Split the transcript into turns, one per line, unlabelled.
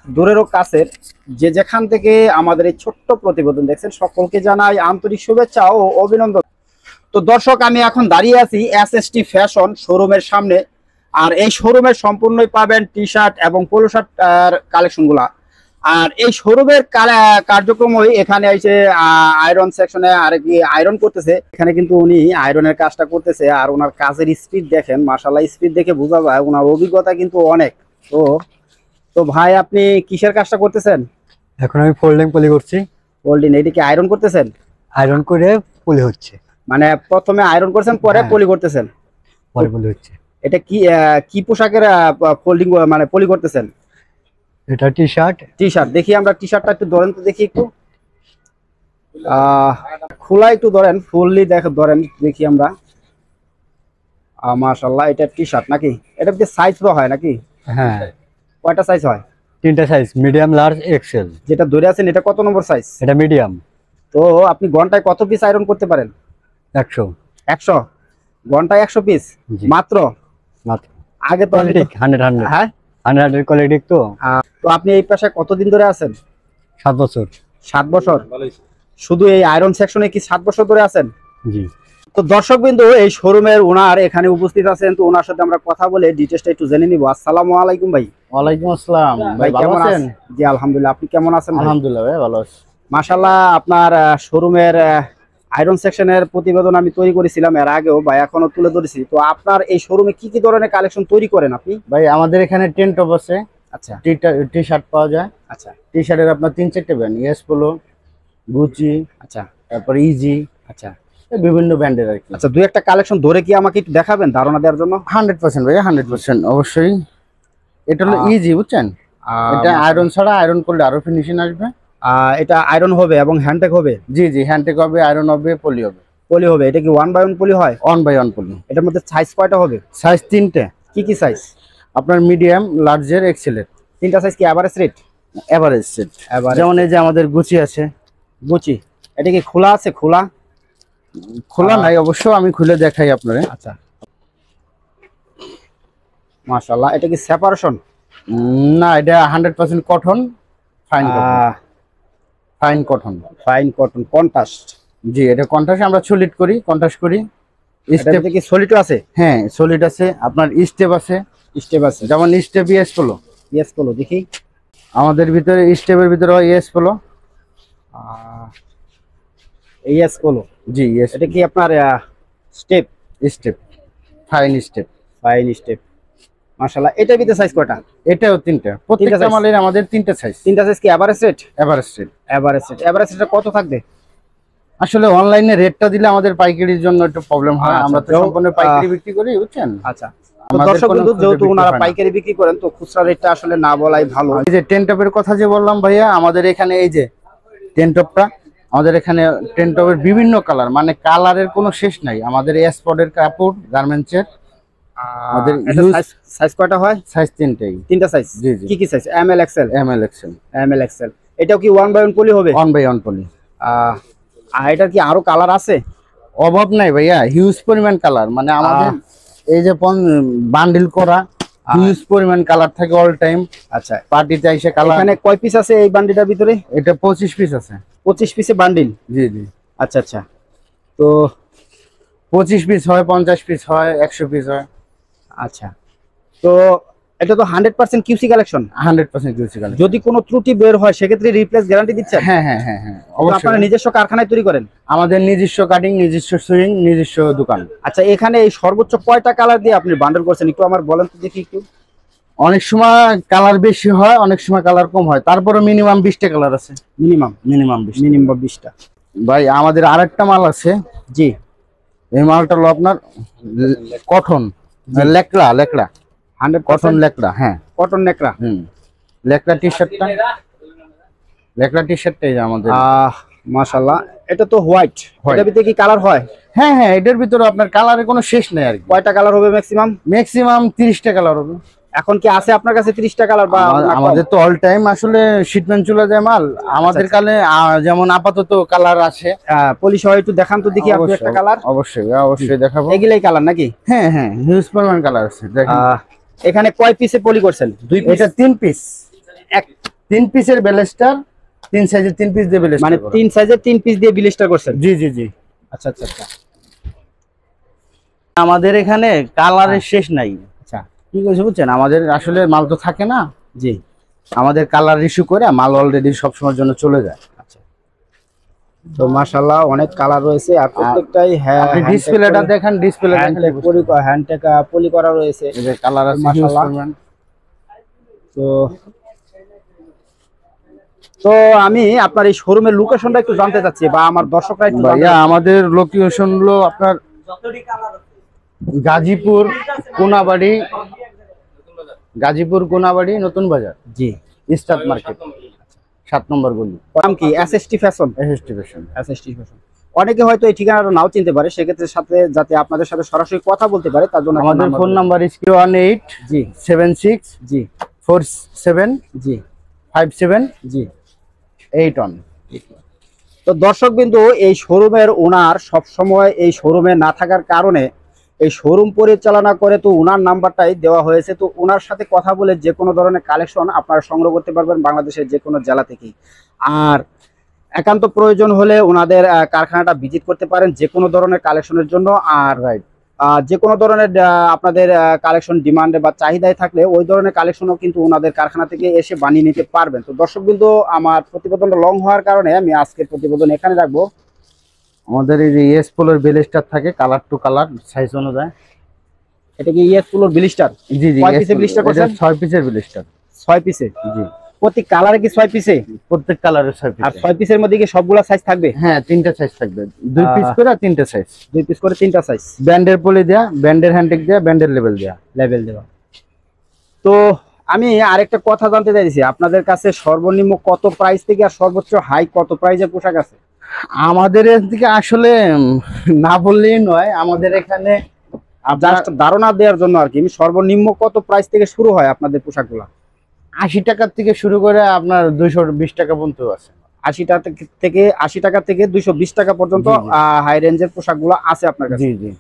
দূরেরও কাছের যে যেখান থেকে আমাদের এই ছোট্ট প্রতিবেদন দেখছেন সকলকে জানাই আন্তরিক শুভেচ্ছা ও অভিনন্দন। তো দর্শক, আমি এখন দাঁড়িয়ে আছি এসএসটি ফ্যাশন শোরুমের সামনে। আর এই শোরুমের সম্পূর্ণই পাবেন টি শার্ট এবং পোলো শার্ট কালেকশন গুলা। আর এই শোরুমের কার্যক্রমই এখানে এসে আয়রন সেকশনে আর কি আয়রন করতেছে। এখানে কিন্তু উনি আয়রনের কাজটা করতেছে, আর ওনার কাজের স্পিড দেখেন, মাশাআল্লাহ স্পিড দেখে বোঝা যায় ওনার অভিজ্ঞতা কিন্তু অনেক। তো ভাই, আপনি কিসের কাজটা করতেছেন?
এখন আমি ফোল্ডিং পলি করছি।
ফোল্ডিং, এটা কি আয়রন করতেছেন?
আয়রন করে পলি হচ্ছে।
মানে প্রথমে আয়রন করছেন, পরে পলি করতেছেন?
পরে পলি হচ্ছে।
এটা কি কি পোশাকের ফোল্ডিং মানে পলি করতেছেন?
এটা টি শার্ট।
টি শার্ট দেখি আমরা, টি শার্টটা একটু ধরেন তো দেখি, একটু খোলা একটু ধরেন, ফুললি ধরেন দেখি আমরা। মাশাআল্লাহ, এটা টি শার্ট নাকি? এটা কি সাইজ তো হয় নাকি?
হ্যাঁ,
কয়টা সাইজ হয়?
তিনটা সাইজ, মিডিয়াম, লার্জ, এক্সেল।
যেটা ধরে আছেন এটা কত নম্বর সাইজ?
এটা মিডিয়াম।
তো আপনি ঘন্টায় কত পিস আয়রন করতে পারেন?
100।
100 ঘন্টায় 100 পিস মাত্র?
মাত্র।
আগে তো
100
হ্যাঁ
100 কোয়ালিটি। তো
আপনি এই পেশায় কতদিন ধরে আছেন?
7 বছর।
7 বছর? শুধু এই আয়রন সেকশনে কি 7 বছর ধরে আছেন?
জি।
তো দর্শকবৃন্দু, এই শোরুমের ওনার এখানে উপস্থিত আছেন, তো ওনার সাথে আমরা কথা বলে ডিটেইলসটা একটু জেনে নিব। আসসালামু আলাইকুম ভাই।
ওয়ালাইকুম আসসালাম ভাই,
কেমন আছেন? জি আলহামদুলিল্লাহ, আপনি কেমন আছেন?
আলহামদুলিল্লাহ ভাই, ভালো আছি।
মাশাআল্লাহ, আপনার শোরুমের আয়রন সেকশনের প্রতিবেদন আমি তৈরি করেছিলাম এর আগেও ভাই, এখনো তুলে ধরেছি। তো আপনার এই শোরুমে কি কি ধরনের কালেকশন তৈরি করেন আপনি?
ভাই আমাদের এখানে টেন্ট টপ আছে।
আচ্ছা।
টি শার্ট পাওয়া যায়।
আচ্ছা।
টি শার্টের আপনার 3-4টা ব্র্যান্ড, ইয়েস পোলো, গুচি,
আচ্ছা,
তারপর ইজি,
আচ্ছা,
বিভিন্ন ব্র্যান্ডের আর কি।
আচ্ছা, দুই একটা কালেকশন ধরে কি আমাকে একটু দেখাবেন ধারণা দেওয়ার জন্য?
100% ভাই, 100% অবশ্যই। এটা হলো ইজি, বুঝছেন? এটা আয়রন ছাড়া, আয়রন করলে আরো ফিনিশিং আসবে।
এটা আয়রন হবে এবং হ্যান্ডটেক হবে?
জি জি, হ্যান্ডটেক হবে, আয়রন হবে, পলি হবে।
পলি হবে। এটা কি 1 বাই 1 পলি হয়?
1 বাই 1 পলি।
এটার মধ্যে সাইজ কয়টা হবে?
সাইজ 3টে।
কি কি সাইজ?
আপনার মিডিয়াম, লার্জের, এক্সেলের।
3টা সাইজ কি এভারেজ রেট?
Average set. যেমন এই যে আমাদের গুচি আছে।
গুচি, এটা কি খোলা আছে?
খোলা নাই অবশ্য, আমি খুলে দেখাই আপনারে।
আচ্ছা, মাশাআল্লাহ। এটা কি সেপারেশন?
না, এটা 100% cotton, fine cotton. Fine cotton,
fine cotton contrast.
জি, এটা কন্ট্রাস্ট আমরা সলিড করি, কন্ট্রাস্ট করি।
স্টেপ কি সলিডও আছে?
হ্যাঁ, সলিড আছে, আপনার স্টেপ আছে।
স্টেপ আছে,
যেমন step US polo.
US polo দেখি
আমাদের ভিতরে স্টেপের ভিতরে হয় ইএস পোলো।
ইএস পোলো,
জি ইএস।
এটা কি আপনার step?
Step, fine step.
Fine step, মাশাআল্লাহ। এটার ভিতরে সাইজ কয়টা?
এটাও 3টা। প্রত্যেকটা মালের আমাদের 3টা সাইজ।
3টা সাইজ কি average rate?
Average rate.
Average rate, average রেটটা কত থাকবে?
আসলে অনলাইনে রেটটা দিলে আমাদের পাইকারির জন্য একটু প্রবলেম হয়। আমরা তো সম্পূর্ণ পাইকারি বিক্রি করি, বুঝছেন?
আচ্ছা। তো দর্শক বন্ধু, যেহেতু ওনারা পাইকারি বিক্রি করেন, তো খুচরা রেটটা আসলে না বলাই ভালো।
এই যে টেন্ট টপের কথা যে বললাম ভাইয়া, আমাদের এখানে এই যে টেন্ট টপটা, আমাদের এখানে টেন্ট টপের বিভিন্ন কালার, মানে কালারের কোনো শেষ নাই। আমাদের স্পটের কাপড়, গার্মেন্টসের। আমাদের
সাইজ কয়টা হয়?
সাইজ 3টাই।
3টা সাইজ?
জি জি।
কি কি size? M L XL?
M L XL.
M L XL. এটাও কি 1 বাই 1 পলি হবে?
1 বাই 1 পলি।
আর এটার কি আরো কালার আছে?
অভাব নাই ভাইয়া, হিউজ পরিমাণ কালার। মানে আমাদের এই যে বান্ডিল করা হিউজ পরিমাণ কালার থাকে অল টাইম।
আচ্ছা,
পার্টিতে এসে কালার।
এখানে কয় পিস আছে এই বান্ডিলটার ভিতরে?
এটা 25 পিস আছে।
25 পিসে বান্ডিল?
জি জি।
আচ্ছা আচ্ছা। তো
25 পিস হয়, 50 পিস হয়, 100 পিস হয়।
আচ্ছা, তো এটা তো 100% কিউসি কালেকশন?
100% QC collection.
যদি কোনো ত্রুটি বের হয় সেক্ষেত্রে রিপ্লেস গ্যারান্টি দিচ্ছেন?
হ্যাঁ হ্যাঁ হ্যাঁ হ্যাঁ,
অবশ্যই। আপনারা নিজস্ব কারখানায় তৈরি করেন?
আমাদের নিজস্ব কাটিং, নিজস্ব সুইং, নিজস্ব দোকান।
আচ্ছা, এখানে এই সর্বোচ্চ কয়টা কালার দিয়ে আপনি বান্ডেল করছেন একটু আমার বলেন তো দেখি একটু।
অনেক সময় কালার বেশি হয়, অনেক সময় কালার কম হয়, তারপরে মিনিমাম 20টা কালার আছে।
মিনিমাম 20টা।
ভাই আমাদের আরেকটা মাল আছে।
জি।
এই মালটা হলো আপনার কটন, লেকড়া।
100%
কটন লেকড়া। হ্যাঁ,
কটন নেকড়া।
লেকড়া টি শার্টটা, লেকড়া টি শার্টটা এই যে আমাদের।
মাশাআল্লাহ, এটা তো হোয়াইট। এটার ভিতরে কি কালার হয়?
হ্যাঁ হ্যাঁ, এটার ভিতরে আপনার কালারের কোনো শেষ নেই আর কি।
কয়টা কালার হবে ম্যাক্সিমাম?
ম্যাক্সিমাম 30টা কালার হবে।
এখন কি আছে আপনার কাছে 30টা কালার? বা
আমাদের তো অল টাইম আসলে শিপমেন্ট চলে যায় মাল। আমাদের কালে যেমন আপাতত কালার আছে।
পলিশ হয়, একটু দেখান তো দেখি আপনি একটা কালার।
অবশ্যই অবশ্যই দেখাবো।
এগুলাই কালার নাকি?
হ্যাঁ হ্যাঁ, হিউজ পরিমাণ কালার আছে। দেখেন
এখানে কয় পিসে পলি করছেন? 2 পিস?
এটা 3 পিস। 3 পিসের ব্যালেস্টার, 3 সাইজের 3 পিস দিয়ে ব্যালেস্টার
মানে 3 সাইজের 3 পিস দিয়ে ব্লিস্টার করছেন?
জি জি জি।
আচ্ছা আচ্ছা আচ্ছা
আমাদের এখানে কালারের শেষ নাই।
আচ্ছা
কি কইছে বুঝছেন, আমাদের আসলে মাল তো থাকে না,
জি।
আমাদের কালার ইস্যু করে মাল অলরেডি সবসময়ের জন্য চলে যায়।
আচ্ছা, তো মাশাআল্লাহ অনেক কালার রয়েছে আর প্রত্যেকটাই
আপনি ডিসপ্লেটা দেখেন, ডিসপ্লে
হ্যান্ডটেক পলি করা রয়েছে।
এই যে কালার আছে
মাশাআল্লাহ। তো তো আমি আপনার এই শোরুমের লোকেশনটা একটু জানতে চাচ্ছি, বা আমার দর্শকরা একটু জানতে
ভাইয়া আমাদের লোকেশন হলো আপনার গাজীপুর কোনাবাড়ি, নতুন বাজার,
জি।
স্টার্ট মার্কেট 7 নম্বর গলি।
নাম কি? SST fashion. SST fashion. অনেকে হয়তো এই ঠিকানাটা নাও চিনতে পারে, সেক্ষেত্রে সাথে যাতে আপনাদের সাথে সরাসরি কথা বলতে পারে তার জন্য
আমাদের ফোন নাম্বার 18
জি
76
জি
47
জি
57
জি
81।
তো দর্শক বিন্দু, এই শোরুমের ওনার সব সময় এই শোরুমে না থাকার কারণে এই শোরুম পরিচালনা করে, তো ওনার নাম্বারটাই দেওয়া হয়েছে। তো ওনার সাথে কথা বলে যে কোনো ধরনের কালেকশন আপনারা সংগ্রহ করতে পারবেন বাংলাদেশের যে কোনো জেলা থেকেই। আর একান্ত প্রয়োজন হলে ওনাদের কারখানাটা ভিজিট করতে পারেন যে কোনো ধরনের কালেকশনের জন্য। আর যে কোনো ধরনের আপনাদের কালেকশন ডিমান্ডে বা চাহিদায় থাকলে ওই ধরনের কালেকশনও কিন্তু ওনাদের কারখানা থেকে এসে বানিয়ে নিতে পারবেন। তো দর্শক বিন্দু, আমার প্রতিবেদনটা লং হওয়ার কারণে আমি আজকের প্রতিবেদন এখানে রাখবো।
আমাদের এই যে ইএস পোলোর ব্লেস্টার থাকে কালার টু কালার সাইজ অনুযায়ী।
এটা কি ইএস পোলোর ব্লিস্টার?
জি জি,
কয় পিসের ব্লিস্টার করছেন?
6 পিসের ব্লিস্টার।
6 পিসে?
জি।
প্রতি কালারে কি 6 পিসে?
প্রত্যেক কালারের 6 পিস।
আর 6 পিসের মধ্যে কি সবগুলা সাইজ থাকবে?
হ্যাঁ, 3টা সাইজ থাকবে, 2 পিস করে 3টা সাইজ।
2 পিস করে 3টা সাইজ।
ব্যান্ডের পলি দেয়া, ব্যান্ডের হ্যান্ডটেক দেয়া, ব্যান্ডের লেভেল দেয়া।
তো আমি আরেকটা কথা জানতে চাইছি, আপনাদের কাছে সর্বনিম্ন কত প্রাইস থেকে আর সর্বোচ্চ হাই কত প্রাইসের পোশাক আছে?
আমাদের এদিকে আসলে না বললেই নয়, আমাদের এখানে
জাস্ট ধারণা দেওয়ার জন্য আর কি, সর্বনিম্ন কত প্রাইস থেকে শুরু হয় আপনাদের পোশাকগুলো?
80 টাকা থেকে শুরু করে আপনার 220 টাকা পর্যন্ত আছে।
80 টাকা থেকে 220 টাকা পর্যন্ত হাই রেঞ্জের পোশাকগুলো আছে আপনার কাছে?
জি জি।